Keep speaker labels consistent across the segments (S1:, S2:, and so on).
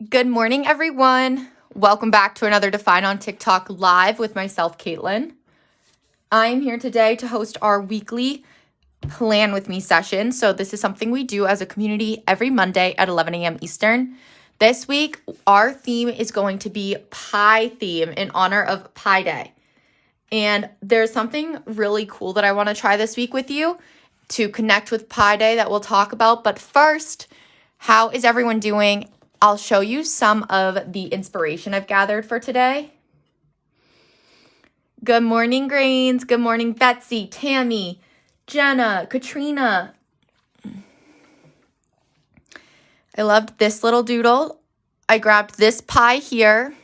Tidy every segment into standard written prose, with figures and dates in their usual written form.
S1: Good morning, everyone. Welcome back to another Define on TikTok live with myself, Caitlin. I'm here today to host our weekly Plan With Me session. So this is something we do as a community every Monday at 11 a.m. Eastern. This week, our theme is going to be Pie theme in honor of Pi Day. And there's something really cool that I want to try this week with you to connect with Pi Day that we'll talk about. But first, how is everyone doing? I'll show you some of the inspiration I've gathered for today. Good morning, Grains. Good morning, Betsy, Tammy, Jenna, Katrina. I loved this little doodle. I grabbed this pie here.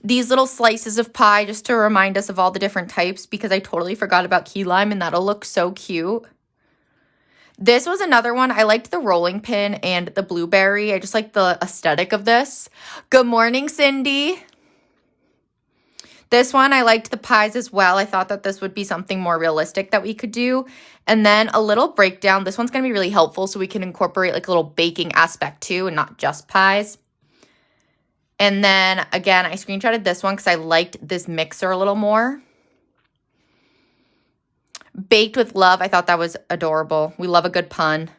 S1: These little slices of pie just to remind us of all the different types because I totally forgot about key lime and that'll look so cute. This was another one. I liked the rolling pin and the blueberry. I just like the aesthetic of this. Good morning, Cindy. This one, I liked the pies as well. I thought that this would be something more realistic that we could do. And then a little breakdown. This one's going to be really helpful so we can incorporate like a little baking aspect too and not just pies. And then again, I screenshotted this one because I liked this mixer a little more. Baked with love. I thought that was adorable. We love a good pun.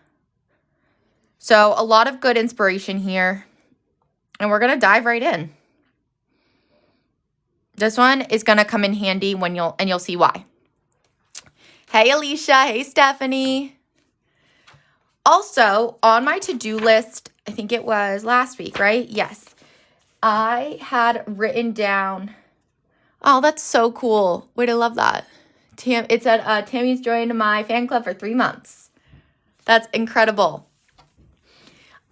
S1: So a lot of good inspiration here. And we're going to dive right in. This one is going to come in handy when you'll see why. Hey, Alicia. Hey, Stephanie. Also, on my to-do list, I think it was last week, right? Yes. I had written down, oh, that's so cool. Wait, I love that. It said, Tammy's joined my fan club for 3 months. That's incredible.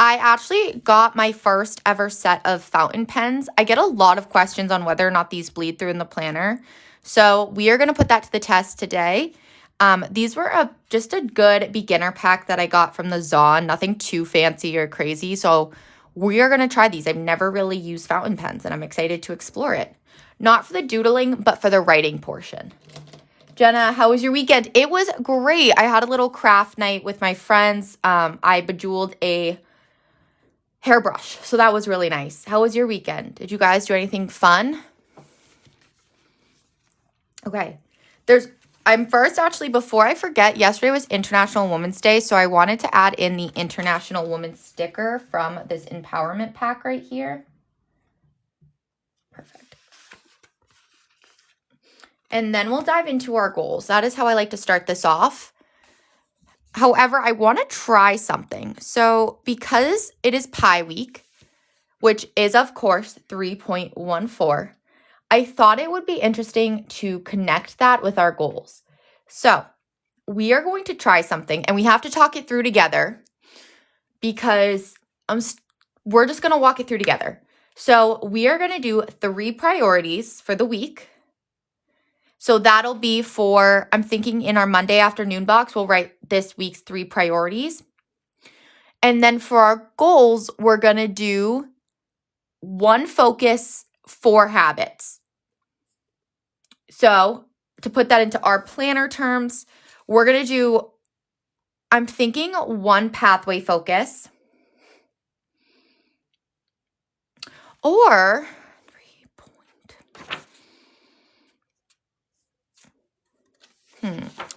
S1: I actually got my first ever set of fountain pens. I get a lot of questions on whether or not these bleed through in the planner. So we are going to put that to the test today. These were just a good beginner pack that I got from the Zon. Nothing too fancy or crazy. So we are going to try these. I've never really used fountain pens and I'm excited to explore it. Not for the doodling, but for the writing portion. Jenna, how was your weekend? It was great. I had a little craft night with my friends. I bejeweled a hairbrush, so that was really nice. How was your weekend? Did you guys do anything fun? Okay. I'm first, actually, before I forget, yesterday was International Women's Day, so I wanted to add in the International Women's sticker from this empowerment pack right here. Perfect. And then we'll dive into our goals. That is how I like to start this off. However, I want to try something. So because it is Pi Week, which is, of course, 3.14, I thought it would be interesting to connect that with our goals. So we are going to try something, and we have to talk it through together because we're just going to walk it through together. So we are going to do 3 priorities for the week. So that'll be for, I'm thinking in our Monday afternoon box, we'll write this week's 3 priorities. And then for our goals, we're going to do 1 focus, 4 habits. So to put that into our planner terms, we're going to do, I'm thinking 1 pathway focus. Or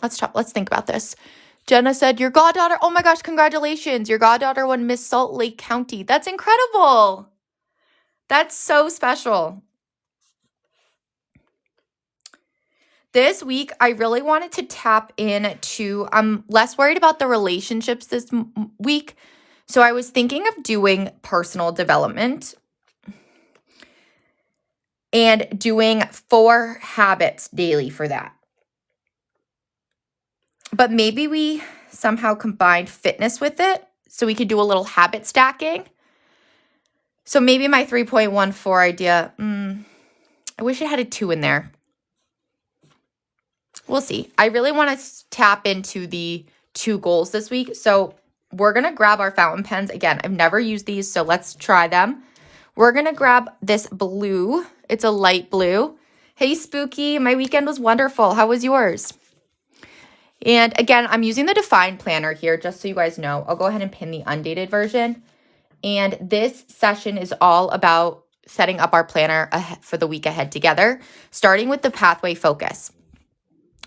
S1: let's think about this. Jenna said, your goddaughter, oh my gosh, congratulations. Your goddaughter won Miss Salt Lake County. That's incredible. That's so special. This week, I really wanted to tap into, I'm less worried about the relationships this week. So I was thinking of doing personal development and doing 4 habits daily for that. But maybe we somehow combined fitness with it so we could do a little habit stacking. So maybe my 3.14 idea, I wish it had a 2 in there. We'll see. I really want to tap into the 2 goals this week. So we're going to grab our fountain pens. Again, I've never used these, so let's try them. We're going to grab this blue. It's a light blue. Hey, Spooky. My weekend was wonderful. How was yours? And again, I'm using the Define planner here just so you guys know. I'll go ahead and pin the undated version. And this session is all about setting up our planner for the week ahead together, starting with the pathway focus.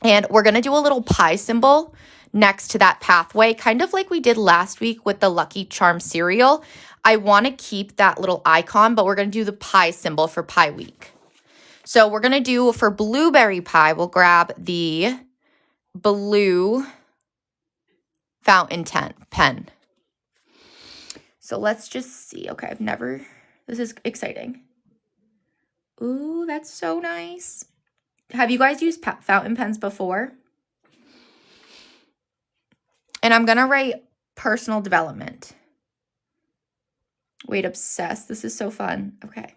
S1: And we're going to do a little pie symbol next to that pathway, kind of like we did last week with the Lucky Charm cereal. I want to keep that little icon, but we're going to do the pie symbol for pie week. So we're going to do, for blueberry pie, we'll grab the blue fountain pen. So let's just see. Okay, this is exciting. Ooh, that's so nice. Have you guys used fountain pens before? And I'm going to write personal development. Wait, obsessed. This is so fun. Okay.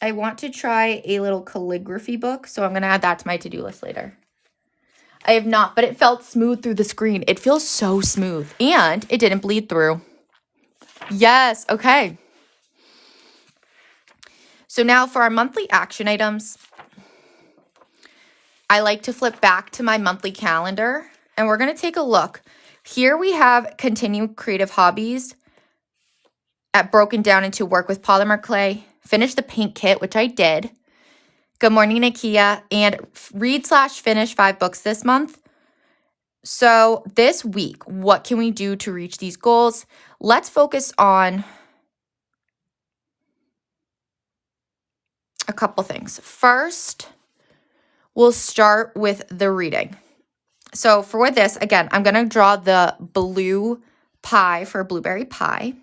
S1: I want to try a little calligraphy book, so I'm going to add that to my to-do list later. I have not, but it felt smooth through the screen. It feels so smooth, and it didn't bleed through. Yes, okay. So now for our monthly action items, I like to flip back to my monthly calendar, and we're going to take a look. Here we have continue creative hobbies broken down into work with polymer clay, finish the paint kit, which I did. Good morning, Nakia, and read/finish 5 books this month. So this week, what can we do to reach these goals? Let's focus on a couple things. First, we'll start with the reading. So for this, again, I'm going to draw the blue pie for blueberry pie.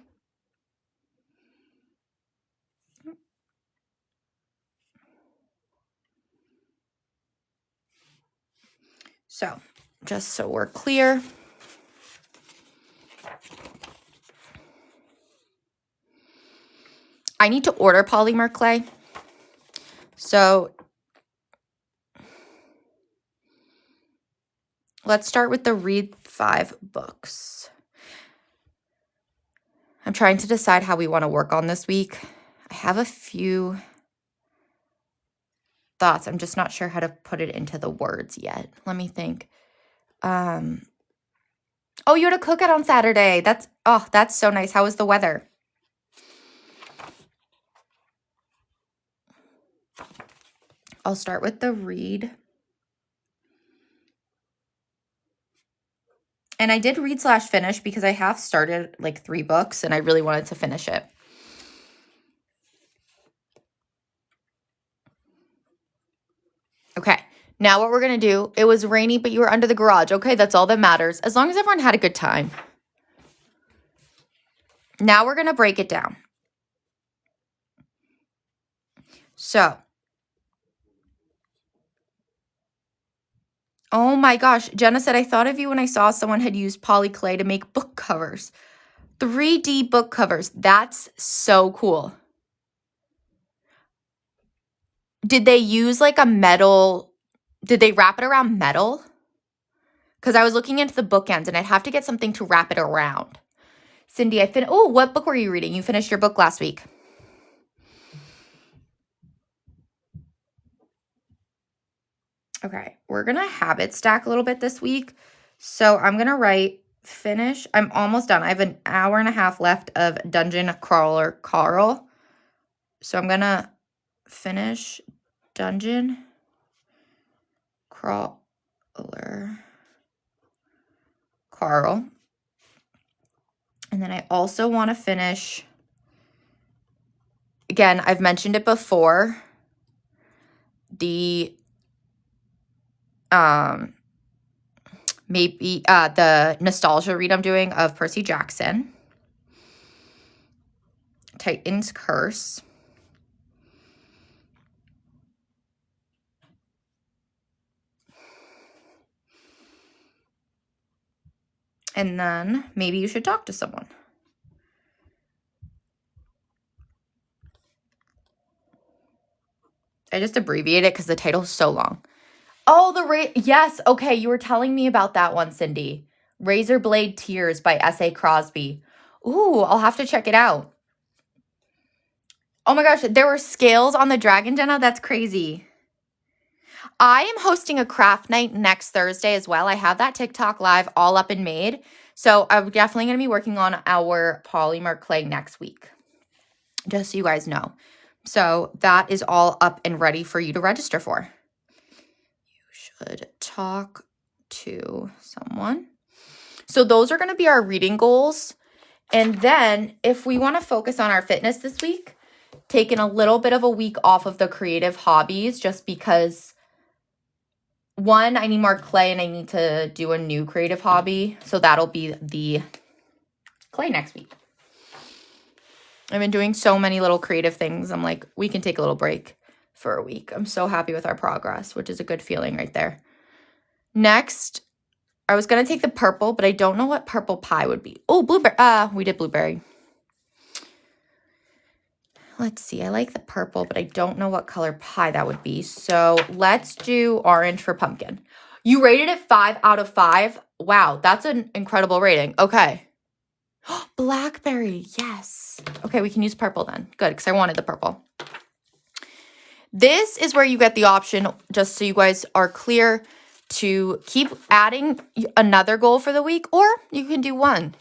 S1: So just so we're clear. I need to order polymer clay. So let's start with the read 5 books. I'm trying to decide how we want to work on this week. I have a few thoughts. I'm just not sure how to put it into the words yet. Let me think. Oh, you had a cookout on Saturday. That's so nice. How was the weather? I'll start with the read. And I did read/finish because I have started like 3 books and I really wanted to finish it. Okay, now what we're going to do, it was rainy, but you were under the garage. Okay, that's all that matters. As long as everyone had a good time. Now we're going to break it down. So, oh my gosh, Jenna said, I thought of you when I saw someone had used poly clay to make book covers. 3D book covers. That's so cool. Did they use like a metal, did they wrap it around metal? Because I was looking into the bookends and I'd have to get something to wrap it around. Cindy, what book were you reading? You finished your book last week. Okay, we're going to habit stack a little bit this week. So I'm going to write finish. I'm almost done. I have an hour and a half left of Dungeon Crawler Carl. So I'm going to finish Dungeon Crawler Carl. And then I also want to finish, again, I've mentioned it before, the the nostalgia read I'm doing of Percy Jackson, Titan's Curse, and then maybe you should talk to someone. I just abbreviate it because the title is so long. Oh, yes. Okay, you were telling me about that one, Cindy. Razor Blade Tears by S.A. Crosby. Ooh, I'll have to check it out. Oh my gosh, there were scales on the dragon, Jenna? That's crazy. I am hosting a craft night next Thursday as well. I have that TikTok live all up and made. So I'm definitely going to be working on our polymer clay next week, just so you guys know. So that is all up and ready for you to register for. You should talk to someone. So those are going to be our reading goals. And then if we want to focus on our fitness this week, taking a little bit of a week off of the creative hobbies just because one, I need more clay and I need to do a new creative hobby. So that'll be the clay next week. I've been doing so many little creative things. I'm like, we can take a little break for a week. I'm so happy with our progress, which is a good feeling right there. Next, I was going to take the purple, but I don't know what purple pie would be. Oh, blueberry. We did blueberry. Let's see. I like the purple, but I don't know what color pie that would be. So let's do orange for pumpkin. You rated it 5 out of 5. Wow, that's an incredible rating. Okay. Blackberry. Yes. Okay, we can use purple then. Good, because I wanted the purple. This is where you get the option, just so you guys are clear, to keep adding another goal for the week, or you can do one.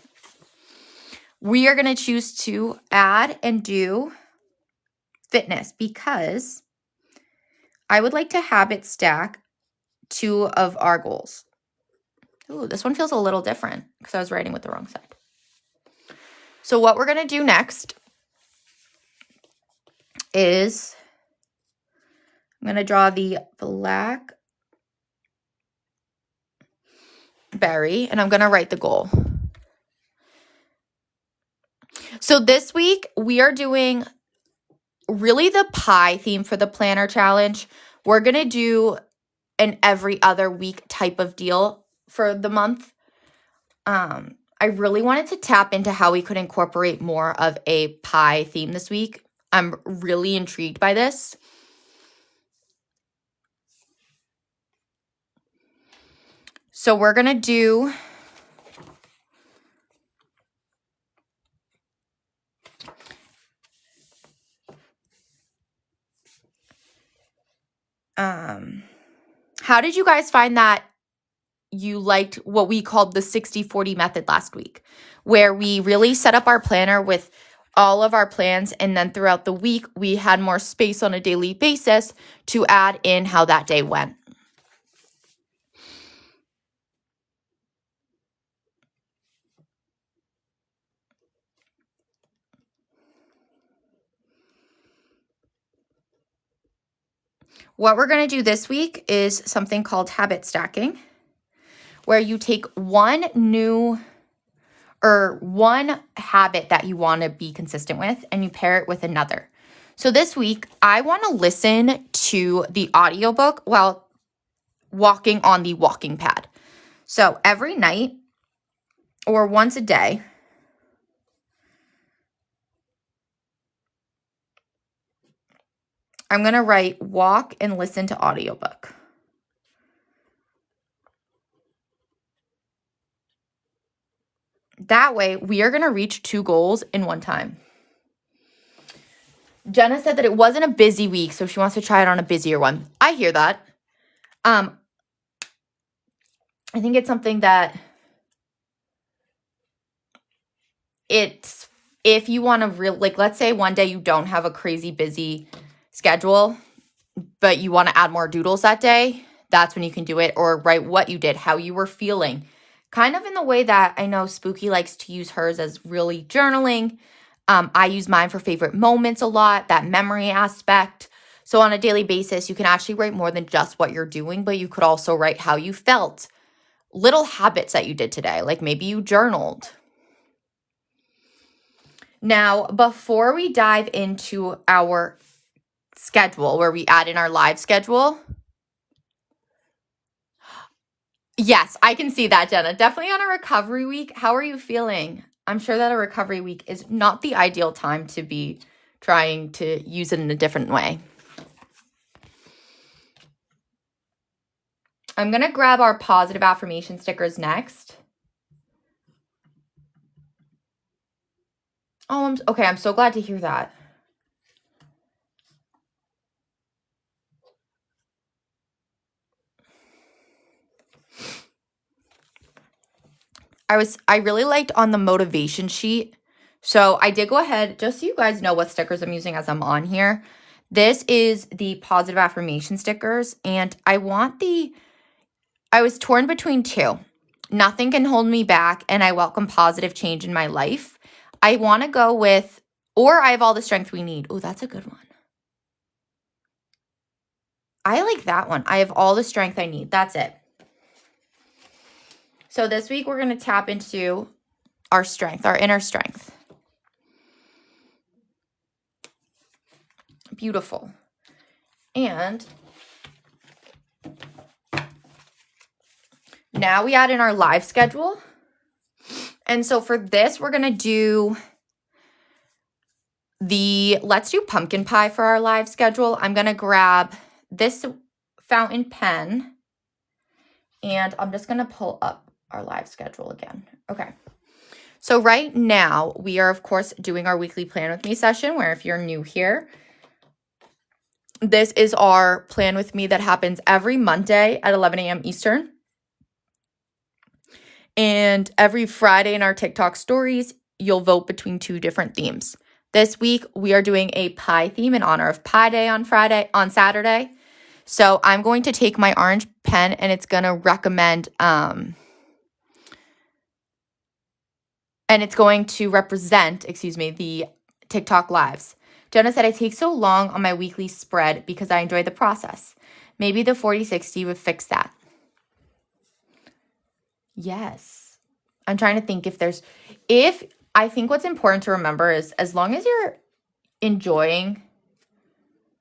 S1: We are going to choose to add and do fitness because I would like to habit stack 2 of our goals. Ooh, this one feels a little different because I was writing with the wrong side. So what we're going to do next is I'm going to draw the black berry and I'm going to write the goal. So this week we are doing really the pie theme for the planner challenge. We're going to do an every other week type of deal for the month. I really wanted to tap into how we could incorporate more of a pie theme this week. I'm really intrigued by this. So we're going to do how did you guys find that you liked what we called the 60-40 method last week, where we really set up our planner with all of our plans, and then throughout the week, we had more space on a daily basis to add in how that day went? What we're going to do this week is something called habit stacking, where you take one habit that you want to be consistent with and you pair it with another. So this week, I want to listen to the audiobook while walking on the walking pad. So every night or once a day, I'm going to write walk and listen to audiobook. That way, we are going to reach 2 goals in one time. Jenna said that it wasn't a busy week, so she wants to try it on a busier one. I hear that. I think it's something that if you want to let's say one day you don't have a crazy busy schedule, but you want to add more doodles that day, that's when you can do it, or write what you did, how you were feeling. Kind of in the way that I know Spooky likes to use hers as really journaling. I use mine for favorite moments a lot, that memory aspect. So on a daily basis, you can actually write more than just what you're doing, but you could also write how you felt. Little habits that you did today, like maybe you journaled. Now, before we dive into our schedule, where we add in our live schedule. Yes, I can see that, Jenna. Definitely on a recovery week. How are you feeling? I'm sure that a recovery week is not the ideal time to be trying to use it in a different way. I'm going to grab our positive affirmation stickers next. Oh, okay. I'm so glad to hear that. I really liked on the motivation sheet. So I did go ahead, just so you guys know what stickers I'm using as I'm on here. This is the positive affirmation stickers, and I was torn between two. Nothing can hold me back, and I welcome positive change in my life. I want to go with, or I have all the strength we need. Oh, that's a good one. I like that one. I have all the strength I need. That's it. So this week we're going to tap into our strength, our inner strength. Beautiful. And now we add in our live schedule. And so for this, we're going to do let's do pumpkin pie for our live schedule. I'm going to grab this fountain pen and I'm just going to pull up our live schedule again. Okay. So right now we are, of course, doing our weekly Plan With Me session, where if you're new here, this is our Plan With Me that happens every Monday at 11 a.m. Eastern. And every Friday in our TikTok stories, you'll vote between two different themes. This week, we are doing a pie theme in honor of Pie Day on Saturday. So I'm going to take my orange pen and it's going to recommend, and it's going to represent, the TikTok lives. Jenna said, I take so long on my weekly spread because I enjoy the process. Maybe the 40/60 would fix that. Yes. I'm trying to think I think what's important to remember is as long as you're enjoying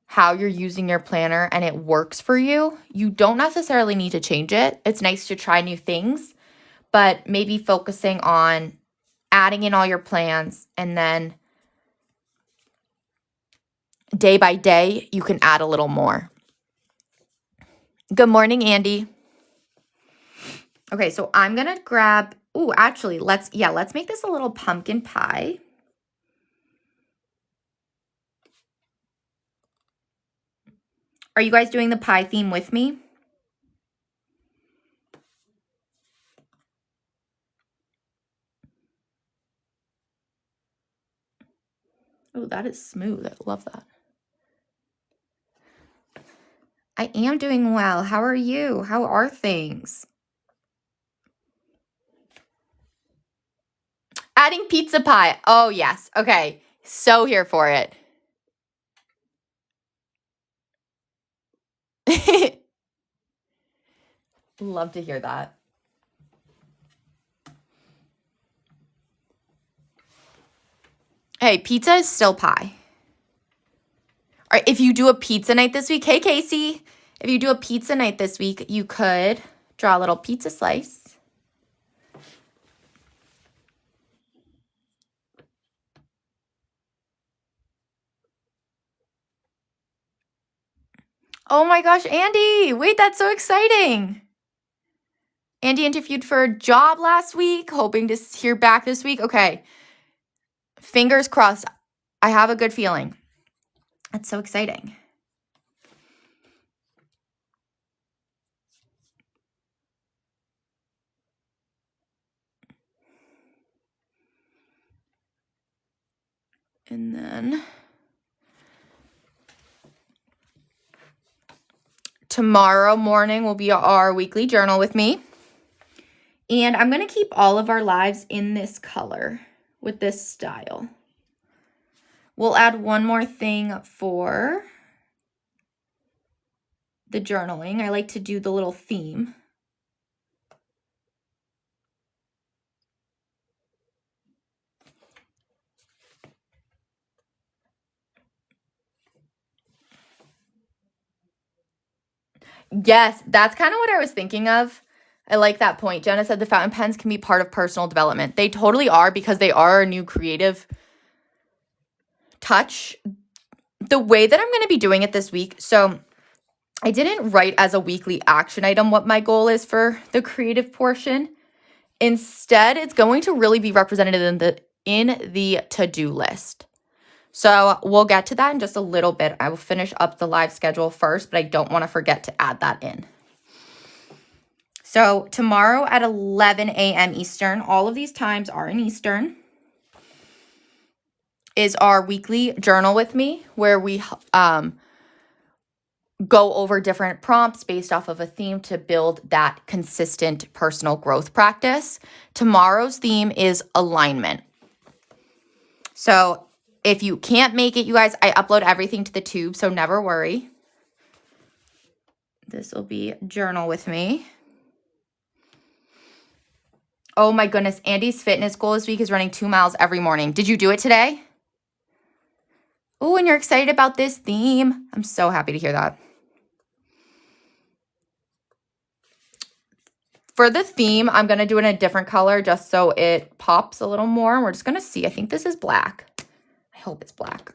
S1: how you're using your planner and it works for you, you don't necessarily need to change it. It's nice to try new things, but maybe focusing on adding in all your plans, and then day by day, you can add a little more. Good morning, Andy. Okay, so I'm going to grab, let's make this a little pumpkin pie. Are you guys doing the pie theme with me? Oh, that is smooth. I love that. I am doing well. How are you? How are things? Adding pizza pie. Oh, yes. Okay. So here for it. Love to hear that. Hey, pizza is still pie. All right, if you do a pizza night this week, hey, Casey, if you do a pizza night this week, you could draw a little pizza slice. Oh my gosh, Andy, wait, that's so exciting. Andy interviewed for a job last week, hoping to hear back this week. Okay, fingers crossed. I have a good feeling. That's so exciting. And then tomorrow morning will be our weekly journal with me. And I'm going to keep all of our lives in this color with this style. We'll add one more thing for the journaling. I like to do the little theme. Yes, that's kind of what I was thinking of. I like that point. Jenna said the fountain pens can be part of personal development. They totally are, because they are a new creative touch. The way that I'm going to be doing it this week, so I didn't write as a weekly action item what my goal is for the creative portion. Instead, it's going to really be represented in the to-do list. So we'll get to that in just a little bit. I will finish up the live schedule first, but I don't want to forget to add that in. So tomorrow at 11 a.m. Eastern, all of these times are in Eastern, is our weekly journal with me, where we go over different prompts based off of a theme to build that consistent personal growth practice. Tomorrow's theme is alignment. So if you can't make it, you guys, I upload everything to the tube, so never worry. This will be journal with me. Oh my goodness, Andy's fitness goal this week is running 2 miles every morning. Did you do it today? Oh, and you're excited about this theme. I'm so happy to hear that. For the theme, I'm going to do it in a different color just so it pops a little more. We're just going to see. I think this is black. I hope it's black.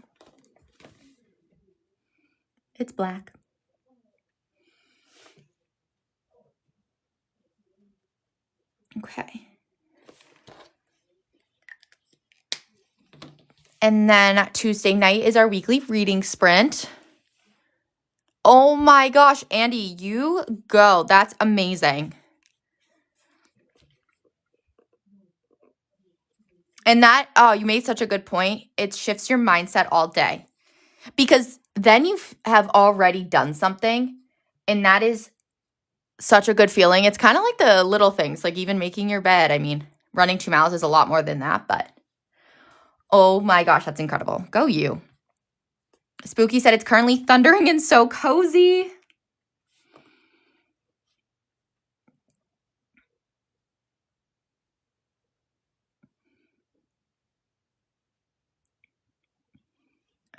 S1: It's black. Okay. And then Tuesday night is our weekly reading sprint. Oh my gosh, Andy, you go. That's amazing. And that, oh, you made such a good point. It shifts your mindset all day. Because then you have already done something, and that is such a good feeling. It's kind of like the little things, like even making your bed. I mean, running 2 miles is a lot more than that, but oh my gosh, that's incredible. Go you. Spooky said it's currently thundering and so cozy.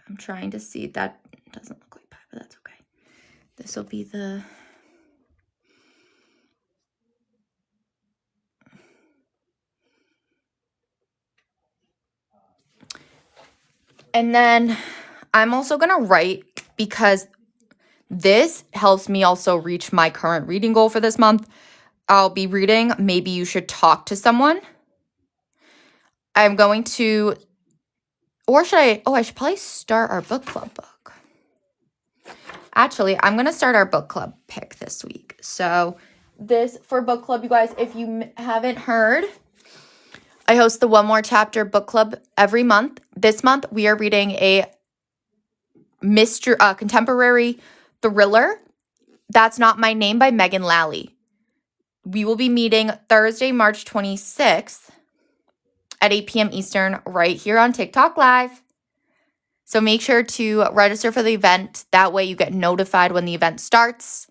S1: I'm trying to see. That doesn't look like pie, but that's okay. This will be the... And then I'm also going to write, because this helps me also reach my current reading goal for this month. I'll be reading Maybe You Should Talk to Someone. I'm going to... Or should I... Oh, I should probably start our book club book. Actually, I'm going to start our book club pick this week. So this, for book club, you guys, if you haven't heard, I host the One More Chapter book club every month. This month, we are reading a contemporary thriller, That's Not My Name by Megan Lally. We will be meeting Thursday, March 26th at 8 p.m. Eastern right here on TikTok Live. So make sure to register for the event. That way you get notified when the event starts.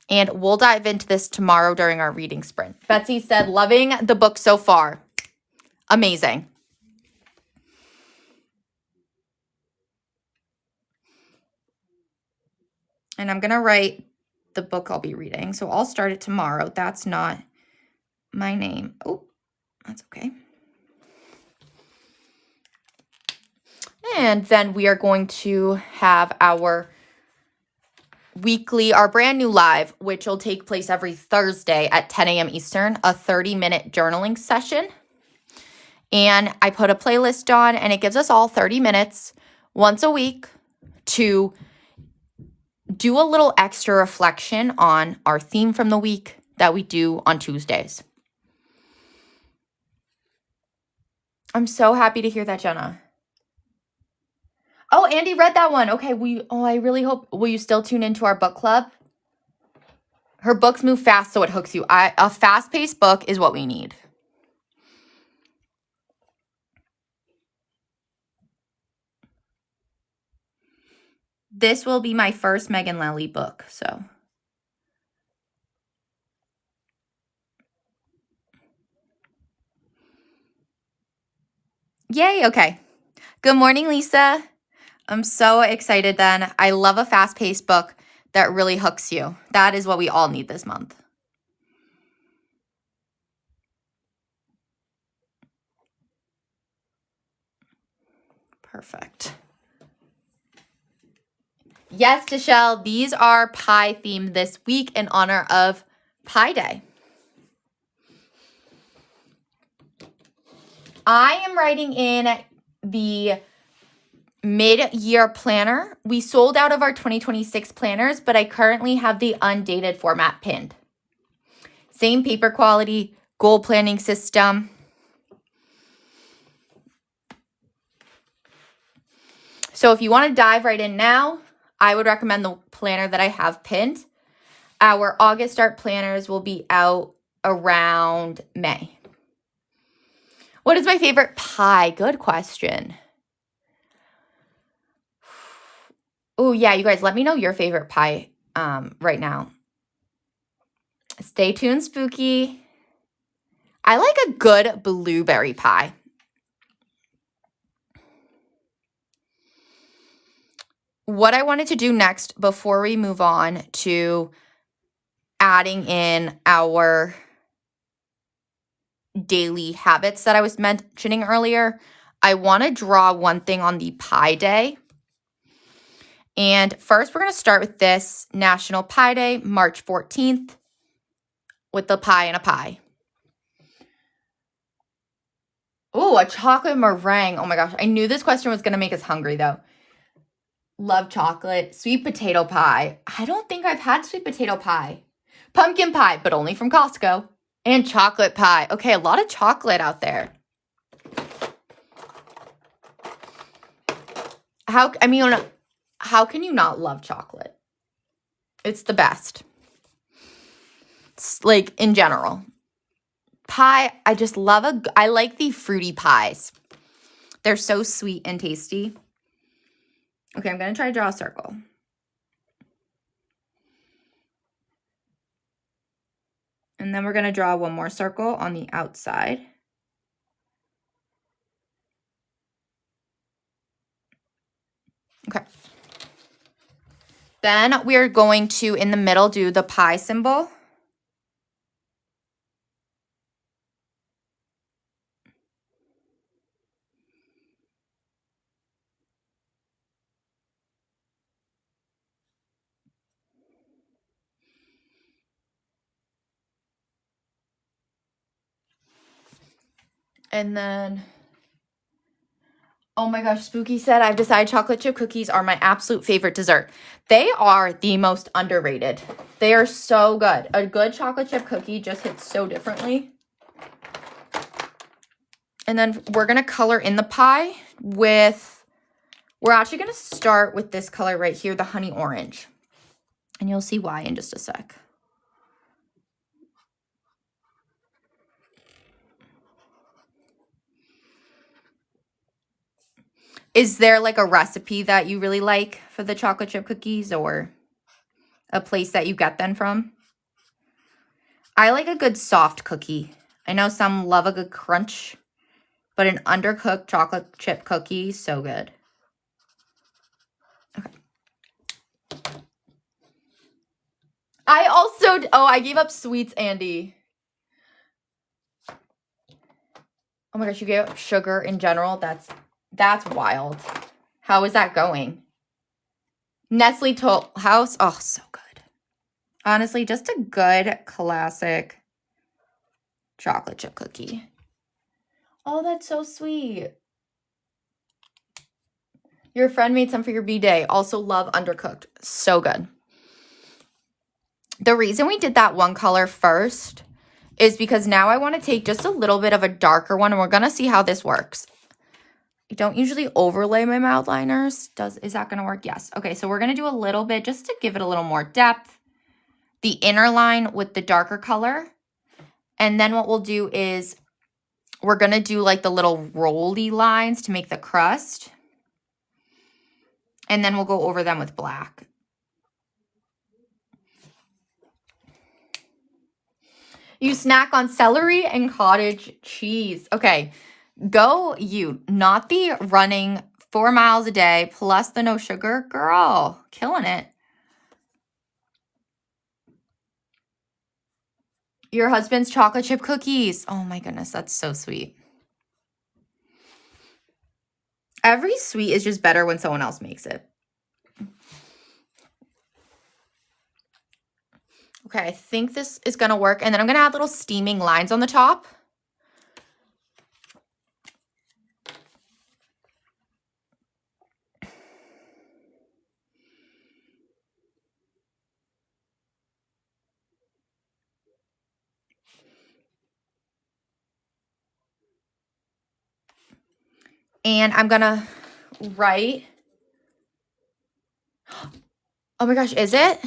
S1: And we'll dive into this tomorrow during our reading sprint. Betsy said, loving the book so far. Amazing. And I'm going to write the book I'll be reading. So I'll start it tomorrow. That's Not My Name. Oh, that's okay. And then we are going to have our brand new live, which will take place every Thursday at 10 a.m. Eastern, a 30-minute journaling session. And I put a playlist on, and it gives us all 30 minutes once a week to do a little extra reflection on our theme from the week that we do on Tuesdays. I'm so happy to hear that, Jenna. Oh, Andy read that one. Okay, I really hope, will you still tune into our book club? Her books move fast, so it hooks you. A fast-paced book is what we need. This will be my first Megan Lally book, so. Yay, okay. Good morning, Lisa. I'm so excited then. I love a fast-paced book that really hooks you. That is what we all need this month. Perfect. Yes, Deshelle, these are pie themed this week in honor of Pie Day. I am writing in the mid-year planner. We sold out of our 2026 planners, but I currently have the undated format pinned. Same paper quality, goal planning system. So if you want to dive right in now, I would recommend the planner that I have pinned. Our August start planners will be out around May. What is my favorite pie? Good question. Oh, yeah, you guys, let me know your favorite pie right now. Stay tuned, spooky. I like a good blueberry pie. What I wanted to do next before we move on to adding in our daily habits that I was mentioning earlier, I want to draw one thing on the Pie Day. And first, we're going to start with this National Pie Day, March 14th, with the pie and a pie. Oh, a chocolate meringue. Oh my gosh, I knew this question was going to make us hungry though. Love chocolate. Sweet potato pie. I don't think I've had sweet potato pie. Pumpkin pie, but only from Costco. And chocolate pie. Okay, a lot of chocolate out there. How can you not love chocolate? It's the best. It's like in general. Pie, I just love I like the fruity pies. They're so sweet and tasty. Okay, I'm going to try to draw a circle. And then we're going to draw one more circle on the outside. Okay. Then we are going to, in the middle, do the pie symbol. And then, oh my gosh, Spooky said, I've decided chocolate chip cookies are my absolute favorite dessert. They are the most underrated. They are so good. A good chocolate chip cookie just hits so differently. And then we're going to color in the pie with, we're actually going to start with this color right here, the honey orange. And you'll see why in just a sec. Is there like a recipe that you really like for the chocolate chip cookies or a place that you get them from? I like a good soft cookie. I know some love a good crunch, but an undercooked chocolate chip cookie, so good. Okay. I gave up sweets, Andy. Oh my gosh, you gave up sugar in general? That's wild. How is that going? Nestle Toll House. Oh, so good. Honestly, just a good classic chocolate chip cookie. Oh, that's so sweet. Your friend made some for your B-Day. Also love undercooked. So good. The reason we did that one color first is because now I want to take just a little bit of a darker one, and we're going to see how this works. I don't usually overlay my mouth liners. Is that going to work? Yes. Okay, so we're going to do a little bit just to give it a little more depth. The inner line with the darker color. And then what we'll do is we're going to do like the little rolly lines to make the crust. And then we'll go over them with black. You snack on celery and cottage cheese. Okay, go you. Not the running 4 miles a day plus the no sugar. Girl, killing it. Your husband's chocolate chip cookies. Oh my goodness, that's so sweet. Every sweet is just better when someone else makes it. Okay, I think this is going to work. And then I'm going to add little steaming lines on the top. And I'm going to write. Oh my gosh, is it?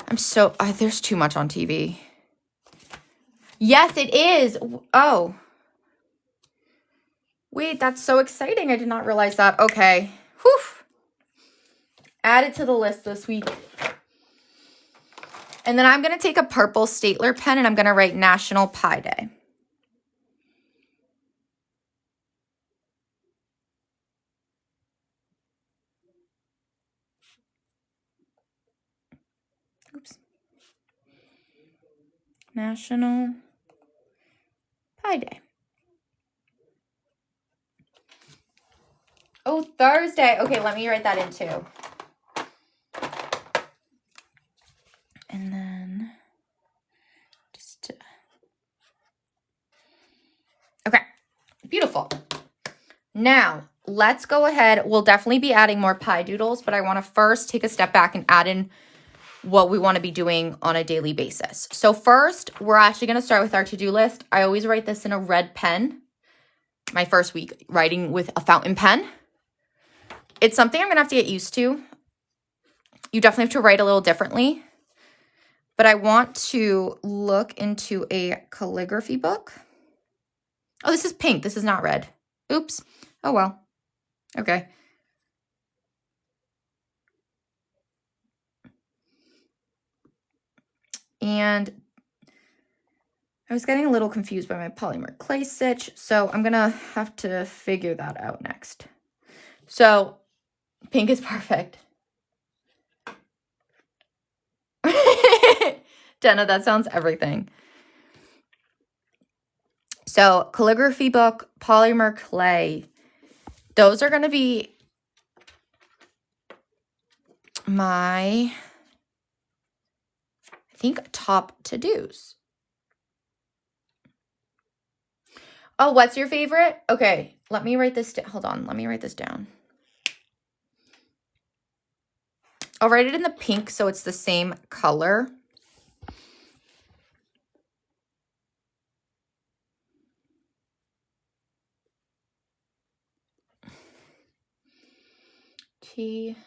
S1: There's too much on TV. Yes, it is. Oh. Wait, that's so exciting. I did not realize that. Okay. Whew. Add it to the list this week. And then I'm going to take a purple Stapler pen and I'm going to write National Pie Day. Oops. National Pie Day. Oh, Thursday. Okay, let me write that in too. And then just... Okay, beautiful. Now, let's go ahead. We'll definitely be adding more pie doodles, but I want to first take a step back and add in what we want to be doing on a daily basis. So first, we're actually going to start with our to-do list. I always write this in a red pen. My first week writing with a fountain pen. It's something I'm going to have to get used to. You definitely have to write a little differently. But I want to look into a calligraphy book. Oh, this is pink. This is not red. Oops. Oh, well. Okay. And I was getting a little confused by my polymer clay stitch, so I'm going to have to figure that out next. So, pink is perfect. Jenna, that sounds everything. So, calligraphy book, polymer clay. Those are going to be my, I think, top to-dos. Oh, what's your favorite? Okay, let me write this down. Hold on, let me write this down. I'll write it in the pink so it's the same color. T.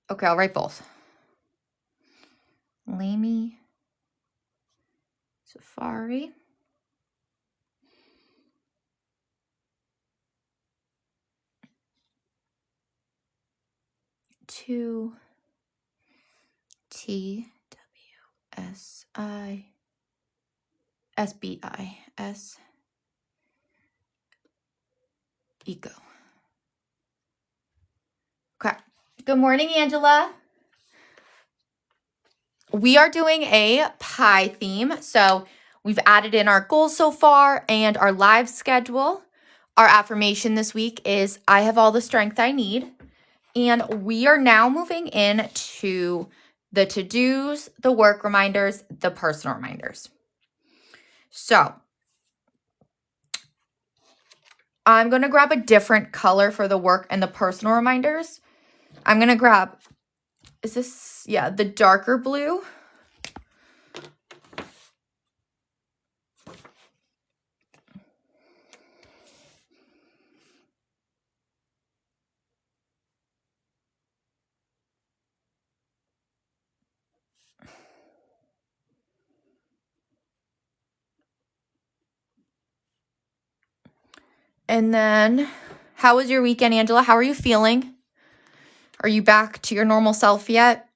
S1: Okay, I'll write both. Lamy Safari. Two T W S I S B I S Eco. Okay. Good morning, Angela. We are doing a pie theme. So we've added in our goals so far and our live schedule. Our affirmation this week is I have all the strength I need. And we are now moving into the to-dos, the work reminders, the personal reminders. So I'm going to grab a different color for the work and the personal reminders. I'm going to grab, the darker blue. And then, how was your weekend, Angela? How are you feeling? Are you back to your normal self yet?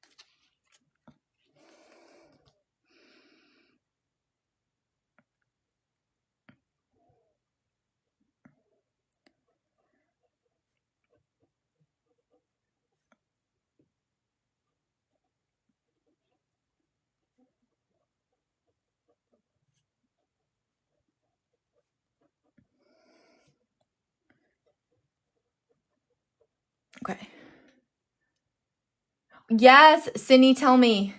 S1: Okay. Yes, Cindy, tell me.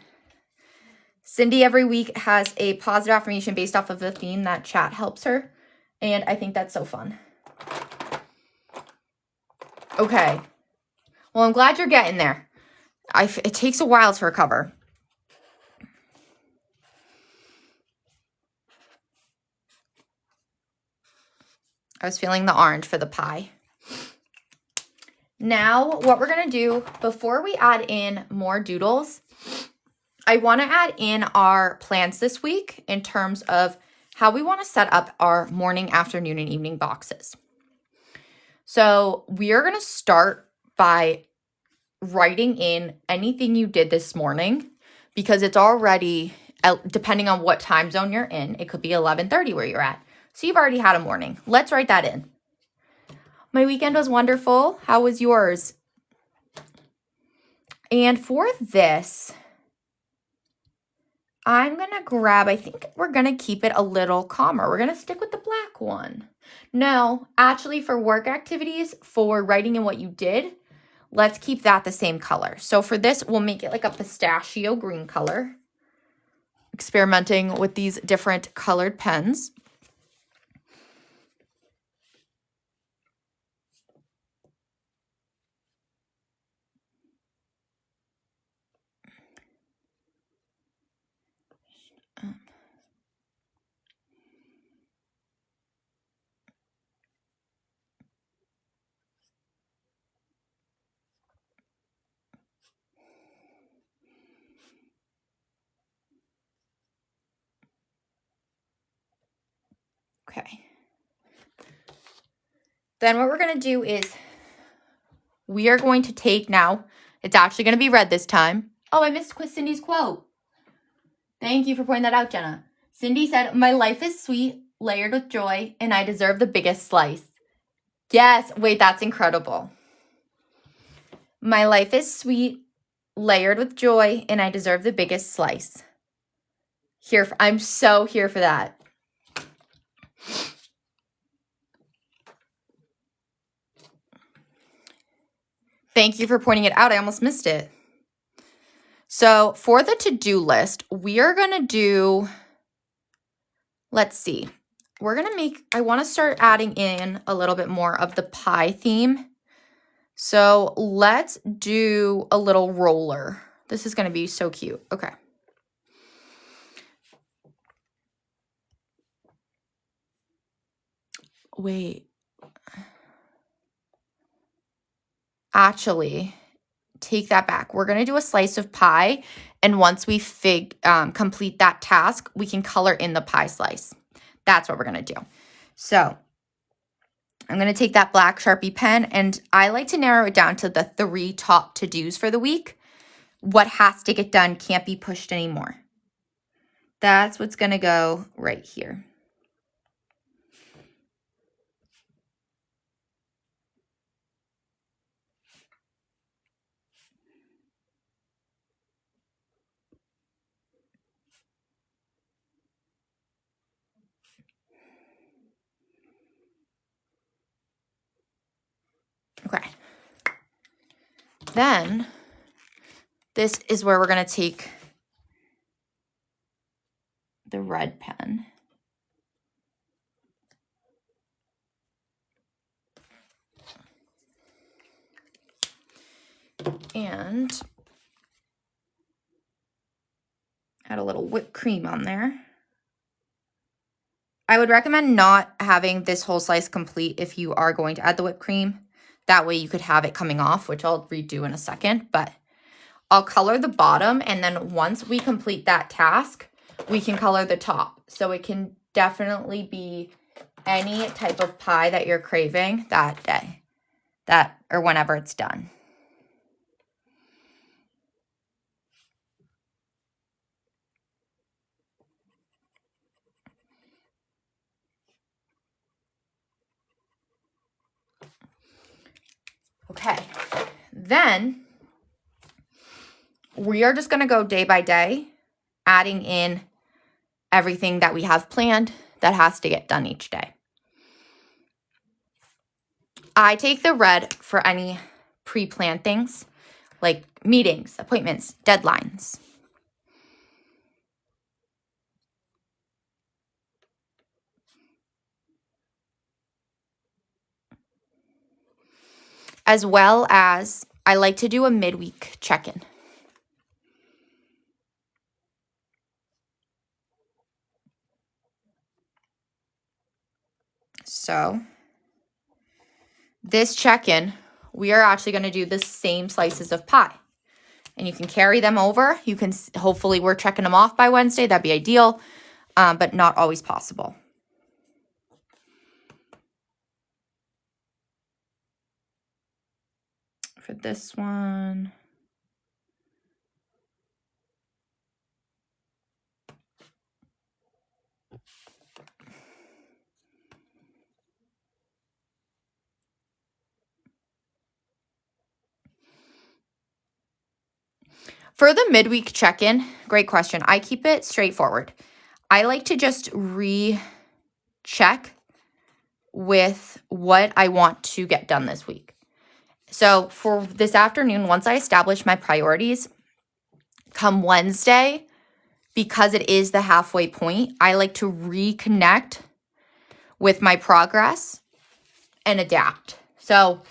S1: Cindy every week has a positive affirmation based off of the theme that chat helps her. And I think that's so fun. Okay. Well, I'm glad you're getting there. It takes a while to recover. I was feeling the orange for the pie. Now, what we're going to do before we add in more doodles, I want to add in our plans this week in terms of how we want to set up our morning, afternoon, and evening boxes. So we are going to start by writing in anything you did this morning because it's already, depending on what time zone you're in, it could be 11:30 where you're at. So you've already had a morning. Let's write that in. My weekend was wonderful. How was yours? And for this, I'm going to grab, I think we're going to keep it a little calmer. We're going to stick with the black one. No, actually for work activities, for writing in what you did, let's keep that the same color. So for this, we'll make it like a pistachio green color. Experimenting with these different colored pens. Okay. Then what we're going to do is we are going to take now, it's actually going to be red this time. Oh, I missed Cindy's quote. Thank you for pointing that out, Jenna. Cindy said, my life is sweet, layered with joy, and I deserve the biggest slice. Yes, wait, that's incredible. My life is sweet, layered with joy, and I deserve the biggest slice. I'm so here for that. Thank you for pointing it out. I almost missed it. So for the to-do list, we are going to do, let's see. We're going to make, I want to start adding in a little bit more of the pie theme. So let's do a little roller. This is going to be so cute. Okay. Wait. Actually, take that back. We're going to do a slice of pie. And once we complete that task, we can color in the pie slice. That's what we're going to do. So I'm going to take that black Sharpie pen, and I like to narrow it down to the 3 top to-dos for the week. What has to get done can't be pushed anymore. That's what's going to go right here. Okay. Then this is where we're going to take the red pen. And add a little whipped cream on there. I would recommend not having this whole slice complete if you are going to add the whipped cream. That way you could have it coming off, which I'll redo in a second. But I'll color the bottom, and then once we complete that task, we can color the top. So it can definitely be any type of pie that you're craving that day, or whenever it's done. Okay, then we are just going to go day by day, adding in everything that we have planned that has to get done each day. I take the red for any pre-planned things, like meetings, appointments, deadlines. As well as I like to do a midweek check-in. So This check-in, we are actually going to do the same slices of pie. And you can carry them over. You can, hopefully we're checking them off by Wednesday. That'd be ideal, but not always possible. For this one, for the midweek check-in, great question. I keep it straightforward. I like to just recheck with what I want to get done this week. So for this afternoon, once I establish my priorities, come Wednesday, because it is the halfway point, I like to reconnect with my progress and adapt. So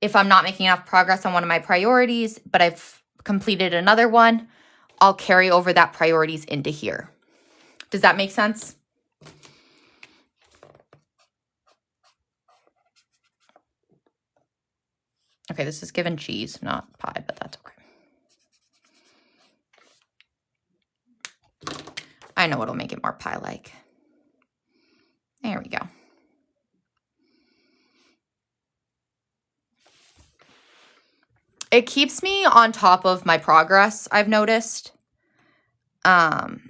S1: if I'm not making enough progress on one of my priorities, but I've completed another one, I'll carry over that priorities into here. Does that make sense? Okay, this is given cheese, not pie, but that's okay. I know what'll make it more pie-like. There we go. It keeps me on top of my progress, I've noticed. And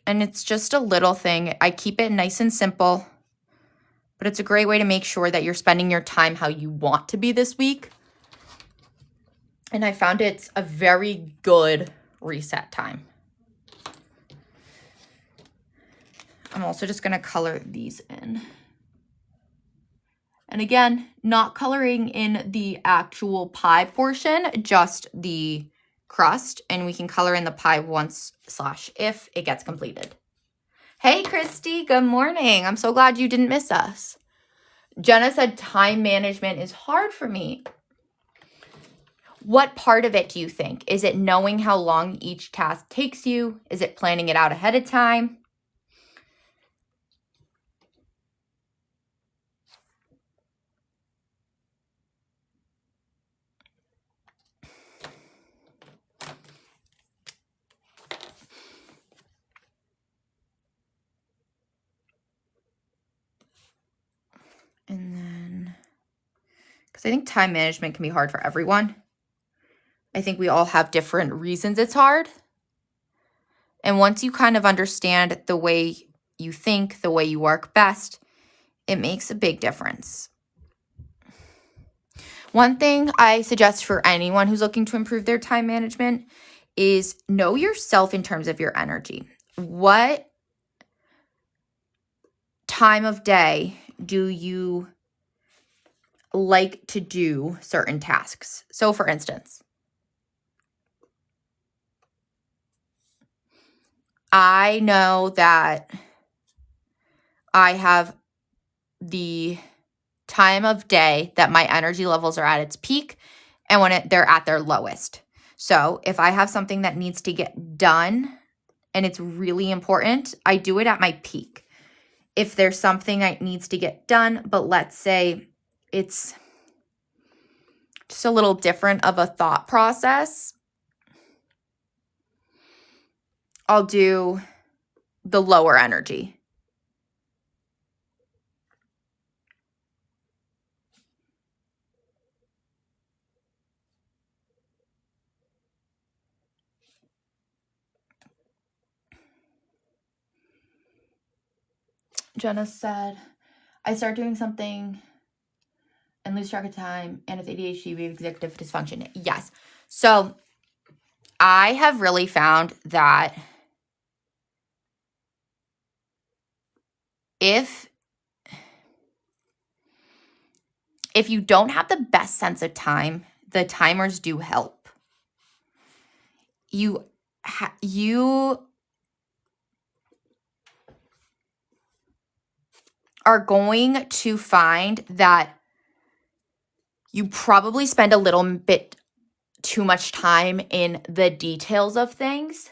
S1: it's just a little thing. I keep it nice and simple, but it's a great way to make sure that you're spending your time how you want to be this week. And I found it's a very good reset time. I'm also just going to color these in. And again, not coloring in the actual pie portion, just the crust. And we can color in the pie once / if it gets completed. Hey, Christy, good morning. I'm so glad you didn't miss us. Jenna said time management is hard for me. What part of it do you think? Is it knowing how long each task takes you? Is it planning it out ahead of time? And then, because I think time management can be hard for everyone. I think we all have different reasons it's hard. And once you kind of understand the way you think, the way you work best, it makes a big difference. One thing I suggest for anyone who's looking to improve their time management is know yourself in terms of your energy. What time of day do you like to do certain tasks? So for instance, I know that I have the time of day that my energy levels are at its peak and when they're at their lowest. So if I have something that needs to get done and it's really important, I do it at my peak. If there's something that needs to get done, but let's say it's just a little different of a thought process, I'll do the lower energy. Jenna said, I start doing something and lose track of time, and with ADHD, we have executive dysfunction. Yes. So I have really found that if you don't have the best sense of time, the timers do help. You are going to find that you probably spend a little bit too much time in the details of things.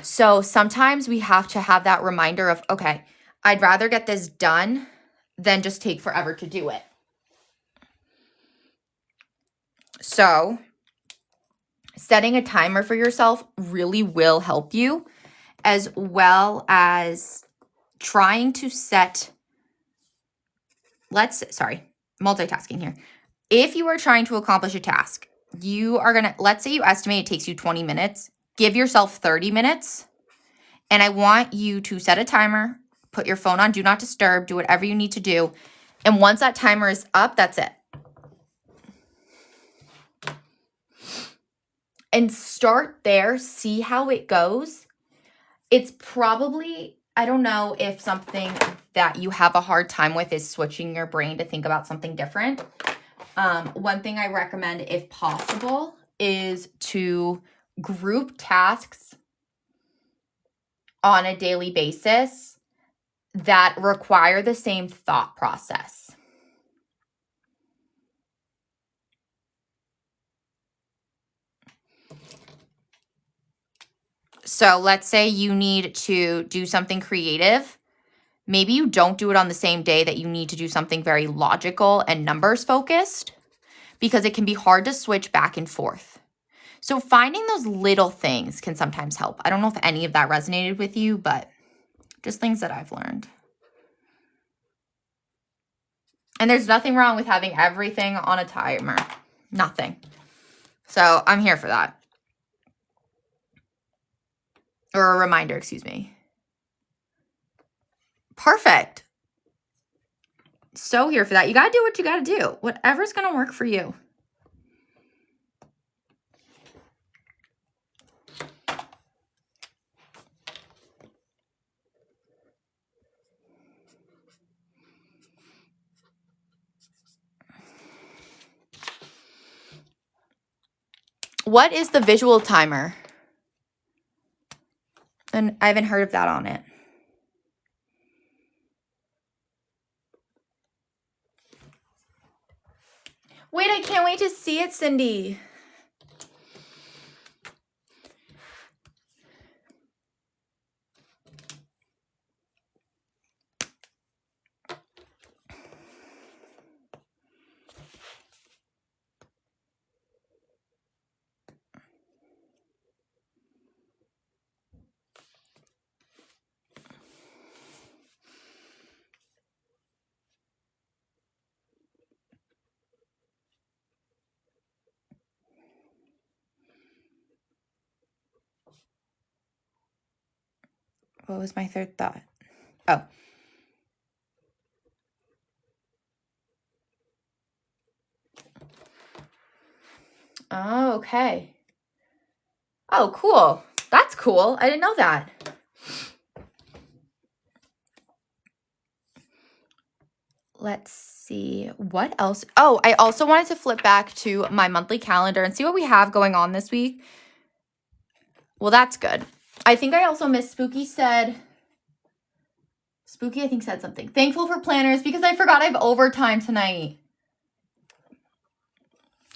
S1: So sometimes we have to have that reminder of, okay, I'd rather get this done than just take forever to do it. So setting a timer for yourself really will help you, as well as trying to set, multitasking here. If you are trying to accomplish a task, you are going to, let's say you estimate it takes you 20 minutes, give yourself 30 minutes. And I want you to set a timer, put your phone on do not disturb, do whatever you need to do. And once that timer is up, that's it. And start there, see how it goes. It's probably, I don't know if something that you have a hard time with is switching your brain to think about something different. One thing I recommend, if possible, is to group tasks on a daily basis that require the same thought process. So let's say you need to do something creative. Maybe you don't do it on the same day that you need to do something very logical and numbers focused, because it can be hard to switch back and forth. So finding those little things can sometimes help. I don't know if any of that resonated with you, but just things that I've learned. And there's nothing wrong with having everything on a timer. Nothing. So I'm here for that. Or a reminder, excuse me. Perfect. So here for that. You got to do what you got to do. Whatever's going to work for you. What is the visual timer? And I haven't heard of that on it. Wait, I can't wait to see it, Cindy. What was my third thought? Oh, okay. Oh, cool. That's cool. I didn't know that. Let's see. What else? Oh, I also wanted to flip back to my monthly calendar and see what we have going on this week. Well, that's good. I think I also missed Spooky, I think, said something. Thankful for planners because I forgot I have overtime tonight.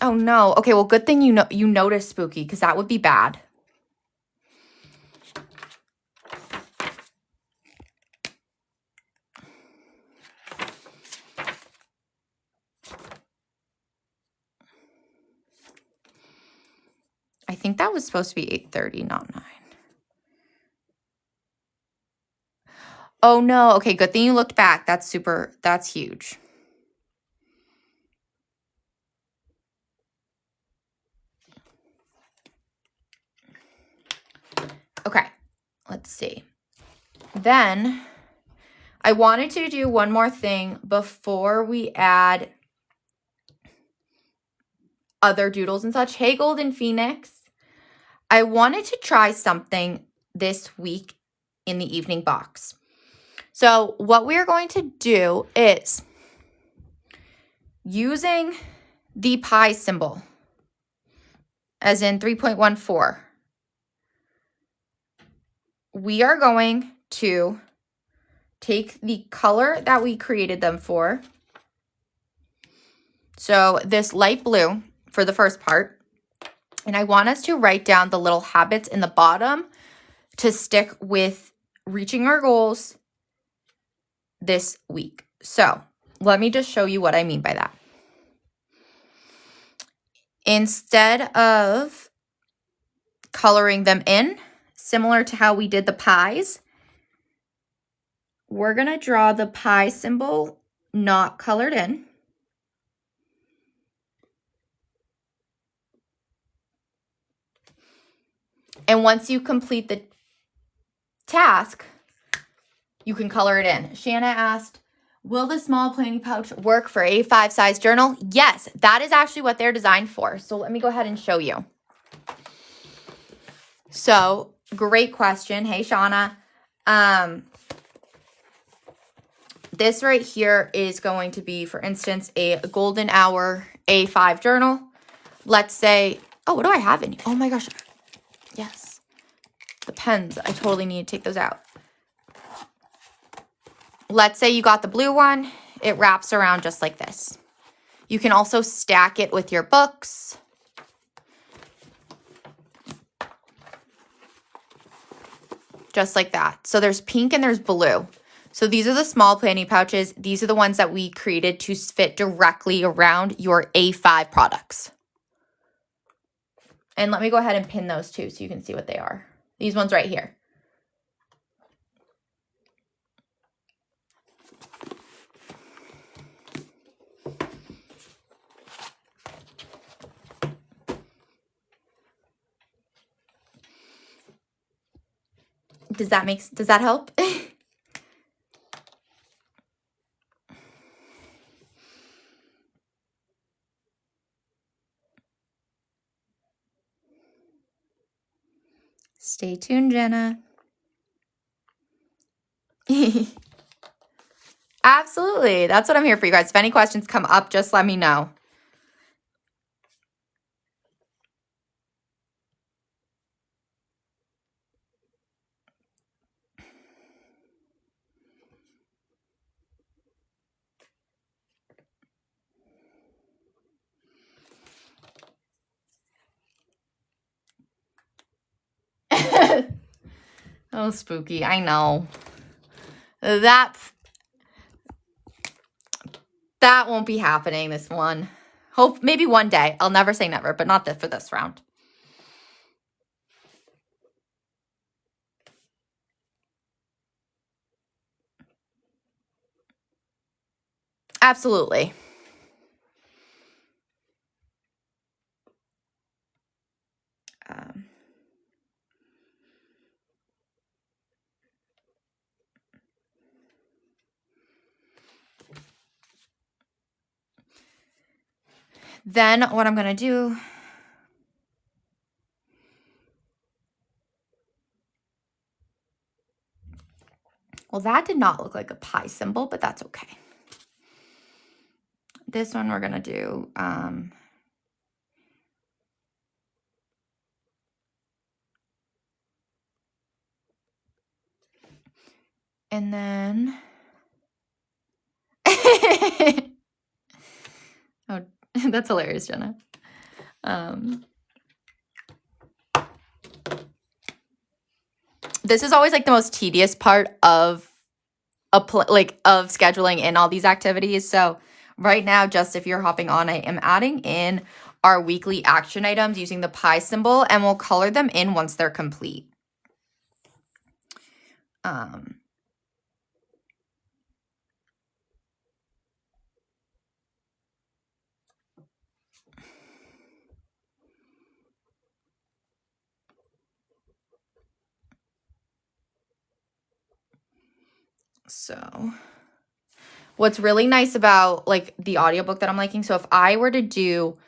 S1: Oh, no. Okay, well, good thing you noticed, Spooky, because that would be bad. I think that was supposed to be 8:30, not 9. Oh, no. Okay, good thing you looked back. That's huge. Okay, let's see. Then I wanted to do one more thing before we add other doodles and such. Hey, Golden Phoenix. I wanted to try something this week in the evening box. So what we're going to do is using the pi symbol, as in 3.14, we are going to take the color that we created them for. So this light blue for the first part. And I want us to write down the little habits in the bottom to stick with reaching our goals this week. So let me just show you what I mean by that. instead of coloring them in, similar to how we did the pies, we're going to draw the pie symbol not colored in. And once you complete the task, you can color it in. Shanna asked, will the small planning pouch work for A5 size journal? Yes, that is actually what they're designed for. So let me go ahead and show you. So great question. Hey, Shauna. This right here is going to be, for instance, a golden hour A5 journal. Let's say, oh, what do I have in here? Oh my gosh. Yes. The pens. I totally need to take those out. Let's say you got the blue one. It wraps around just like this. You can also stack it with your books. Just like that. So there's pink and there's blue. So these are the small planning pouches. These are the ones that we created to fit directly around your A5 products. And let me go ahead and pin those too so you can see what they are. These ones right here. Does that help? Stay tuned, Jenna. Absolutely. That's what I'm here for, you guys. If any questions come up, just let me know. Oh, spooky. I know. That won't be happening, this one. Hope maybe one day. I'll never say never, but not for this round. Absolutely. Then what I'm going to do, well, that did not look like a pie symbol, but that's okay. This one we're going to do, and then, oh, that's hilarious, Jenna. This is always like the most tedious part of of scheduling in all these activities. So right now, just if you're hopping on, I am adding in our weekly action items using the pie symbol, and we'll color them in once they're complete. So what's really nice about like the audiobook that I'm liking, so if I were to do,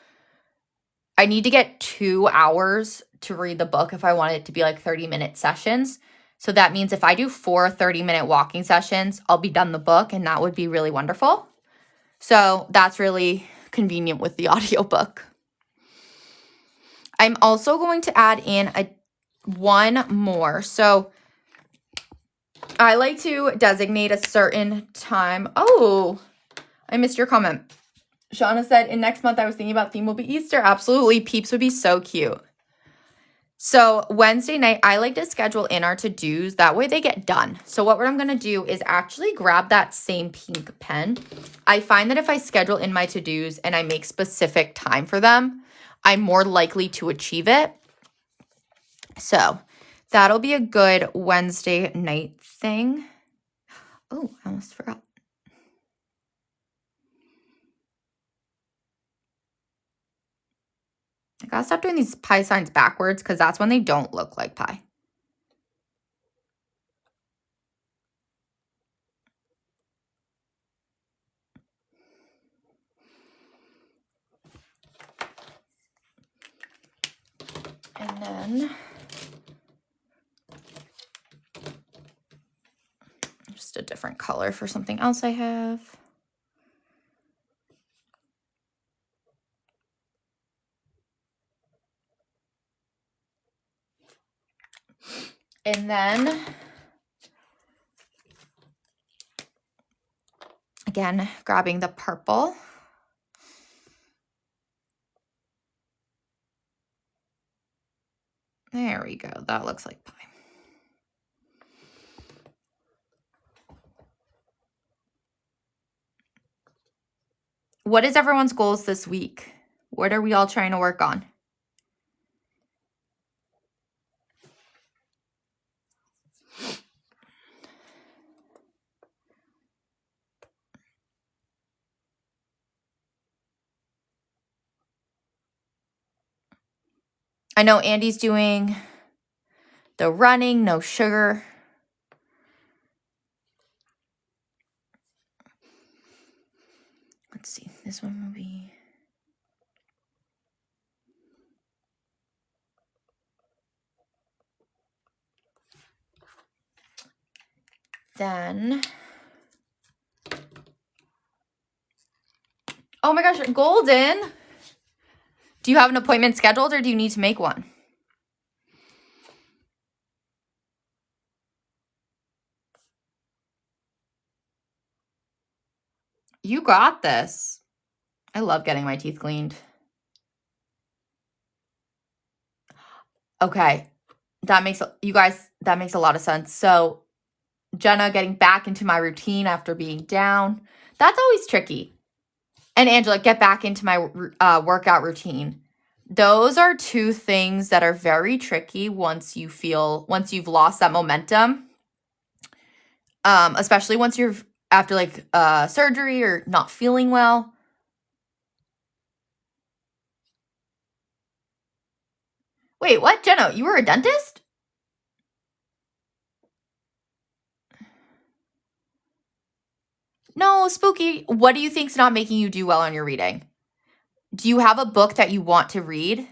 S1: I need to get 2 hours to read the book if I want it to be like 30-minute sessions. So that means if I do 4 30-minute walking sessions, I'll be done the book, and that would be really wonderful. So that's really convenient with the audiobook. I'm also going to add in one more. So I like to designate a certain time. Oh, I missed your comment. Shauna said, in next month, I was thinking about theme will be Easter. Absolutely. Peeps would be so cute. So Wednesday night, I like to schedule in our to-dos. That way they get done. So what I'm going to do is actually grab that same pink pen. I find that if I schedule in my to-dos and I make specific time for them, I'm more likely to achieve it. So that'll be a good Wednesday night thing. Oh, I almost forgot. I gotta stop doing these pi signs backwards because that's when they don't look like pi. And then just a different color for something else I have. And then, again, grabbing the purple. There we go. That looks like pi. What is everyone's goals this week? What are we all trying to work on? I know Andy's doing the running, no sugar. Let's see. This one will be... Then... Oh my gosh, Golden! Do you have an appointment scheduled or do you need to make one? You got this. I love getting my teeth cleaned. Okay. That makes, you guys, that makes a lot of sense. So Jenna getting back into my routine after being down. That's always tricky. And Angela, get back into my workout routine. Those are two things that are very tricky once you've lost that momentum. Especially once you're after like surgery or not feeling well. Wait, what? Jenna, you were a dentist? No, Spooky. What do you think's not making you do well on your reading? Do you have a book that you want to read?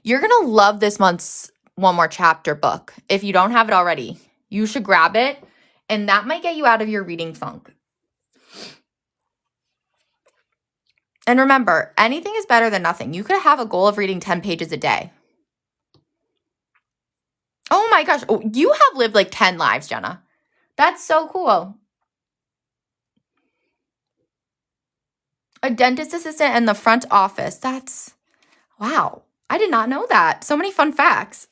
S1: You're going to love this month's One More Chapter book. If you don't have it already, you should grab it. And that might get you out of your reading funk. And remember, anything is better than nothing. You could have a goal of reading 10 pages a day. Oh my gosh. Oh, you have lived like 10 lives, Jenna. That's so cool. A dentist assistant in the front office. That's, wow. I did not know that. So many fun facts.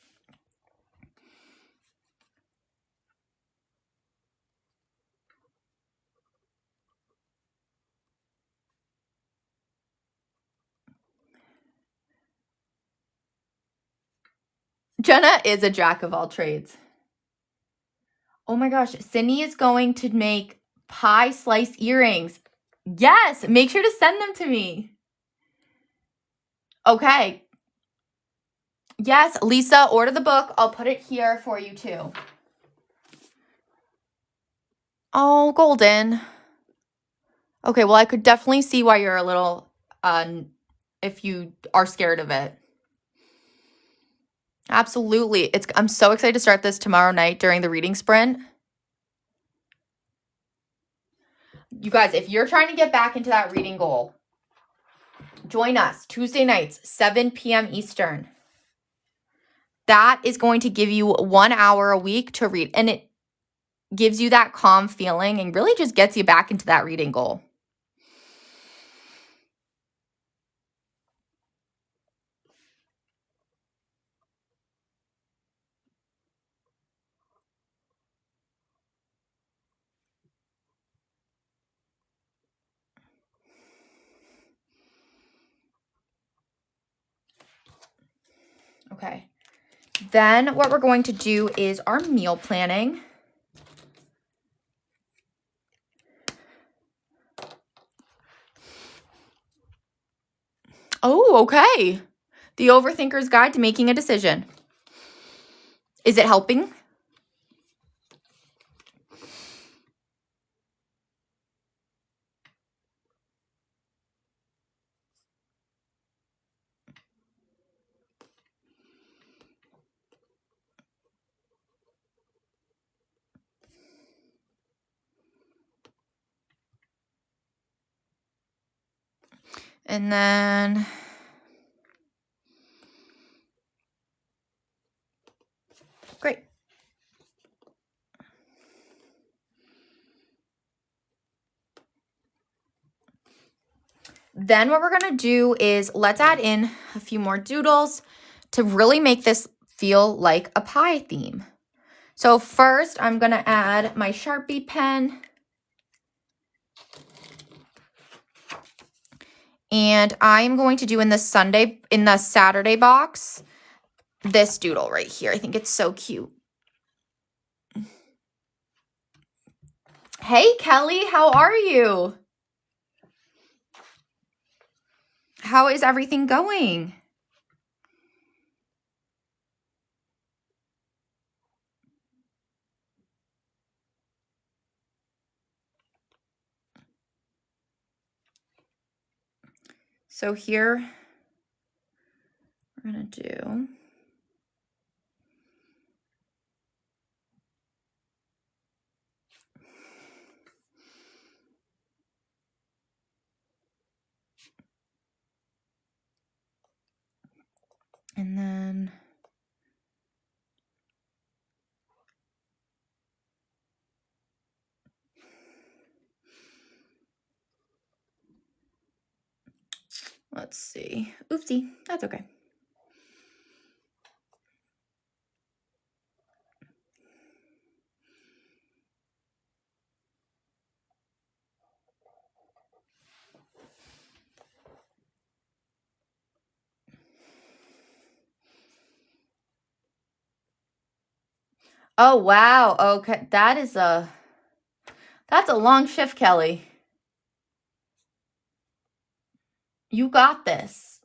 S1: Jenna is a jack of all trades. Oh my gosh. Sydney is going to make pie slice earrings. Yes. Make sure to send them to me. Okay. Yes, Lisa, order the book. I'll put it here for you too. Oh, Golden. Okay, well, I could definitely see why you're a little, if you are scared of it. Absolutely. I'm so excited to start this tomorrow night during the reading sprint. You guys, if you're trying to get back into that reading goal, join us Tuesday nights, 7 p.m. Eastern. That is going to give you 1 hour a week to read. And it gives you that calm feeling and really just gets you back into that reading goal. Okay. Then what we're going to do is our meal planning. Oh, okay. The Overthinker's Guide to Making a Decision. Is it helping? And then great. Then what we're going to do is let's add in a few more doodles to really make this feel like a pie theme. So first I'm going to add my Sharpie pen. And I'm going to do in the Saturday box, this doodle right here. I think it's so cute. Hey, Kelly, how are you? How is everything going? So here, we're going to do... And then... Let's see. Oopsie, that's okay. Oh, wow. Okay, that's a long shift, Kelly. You got this.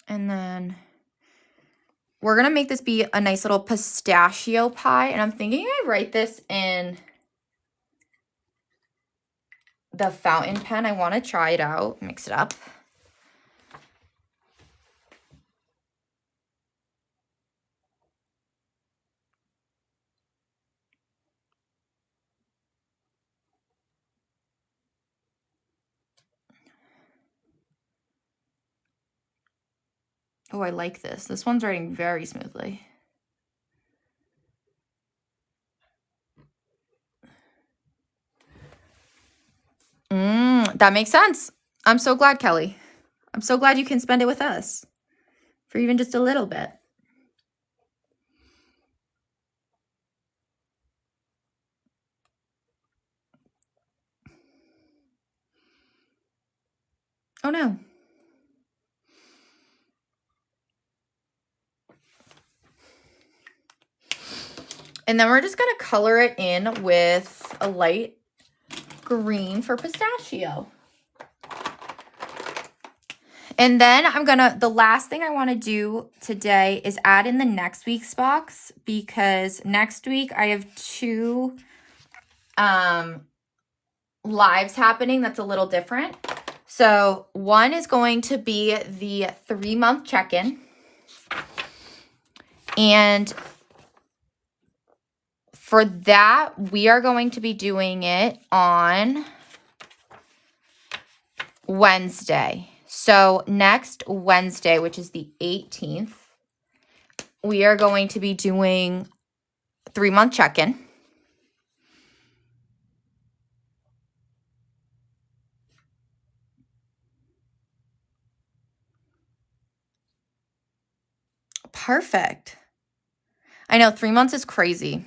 S1: And then we're going to make this be a nice little pistachio pie. And I'm thinking I write this in the fountain pen. I want to try it out, mix it up. Oh, I like this. This one's writing very smoothly. That makes sense. I'm so glad, Kelly. I'm so glad you can spend it with us for even just a little bit. Oh, no. And then we're just going to color it in with a light green for pistachio. And then the last thing I want to do today is add in the next week's box, because next week I have 2 lives happening that's a little different. So one is going to be the 3-month check-in. And for that, we are going to be doing it on Wednesday. So next Wednesday, which is the 18th, we are going to be doing 3-month check-in. Perfect. I know 3 months is crazy.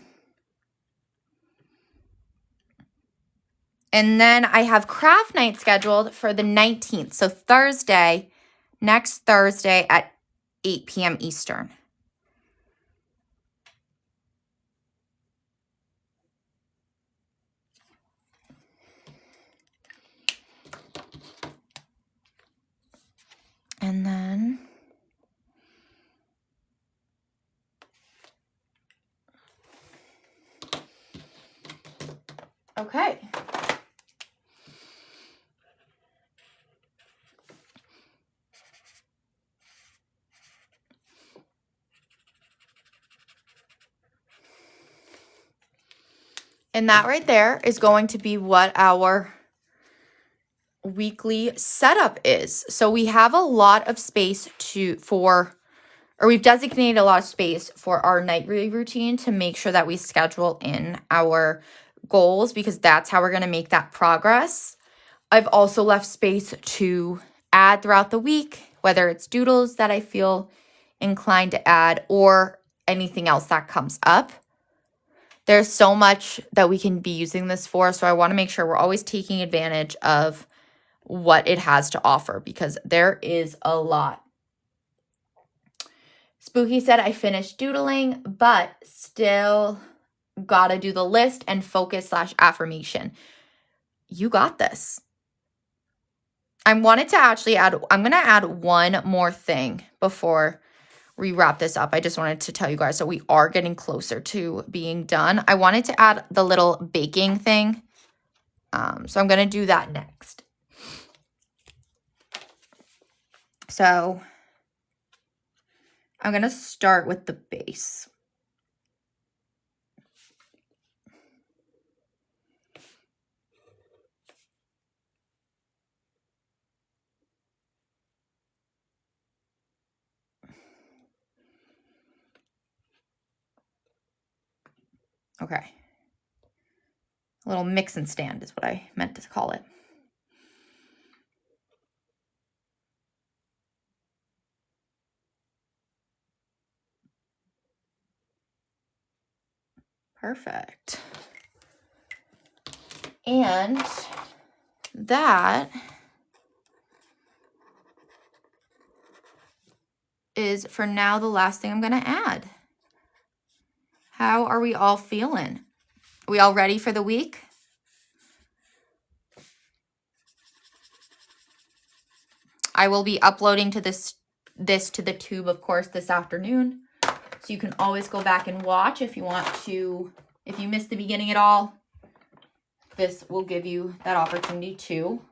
S1: And then I have craft night scheduled for the 19th. So Thursday, next Thursday at 8 p.m. Eastern. And then okay. And that right there is going to be what our weekly setup is. So we have a lot of space we've designated a lot of space for our nightly routine to make sure that we schedule in our goals, because that's how we're going to make that progress. I've also left space to add throughout the week, whether it's doodles that I feel inclined to add or anything else that comes up. There's so much that we can be using this for, so I want to make sure we're always taking advantage of what it has to offer, because there is a lot. Spooky said, I finished doodling, but still gotta do the list and focus/affirmation. You got this. I'm going to add one more thing before we wrap this up. I just wanted to tell you guys, so we are getting closer to being done. I wanted to add the little baking thing. So I'm going to do that next. So I'm going to start with the base. Okay. A little mixing stand is what I meant to call it. Perfect. And that is, for now, the last thing I'm going to add. How are we all feeling? Are we all ready for the week? I will be uploading to this to the tube, of course, this afternoon. So you can always go back and watch if you want to. If you missed the beginning at all, this will give you that opportunity to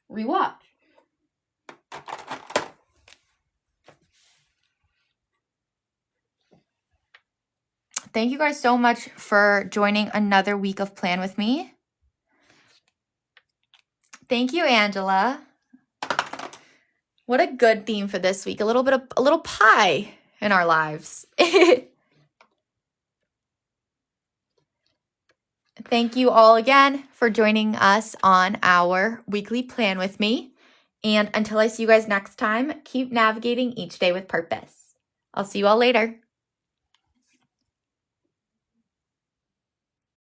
S1: rewatch. Thank you guys so much for joining another week of Plan With Me. Thank you, Angela. What a good theme for this week. A little pie in our lives. Thank you all again for joining us on our weekly Plan With Me. And until I see you guys next time, keep navigating each day with purpose. I'll see you all later.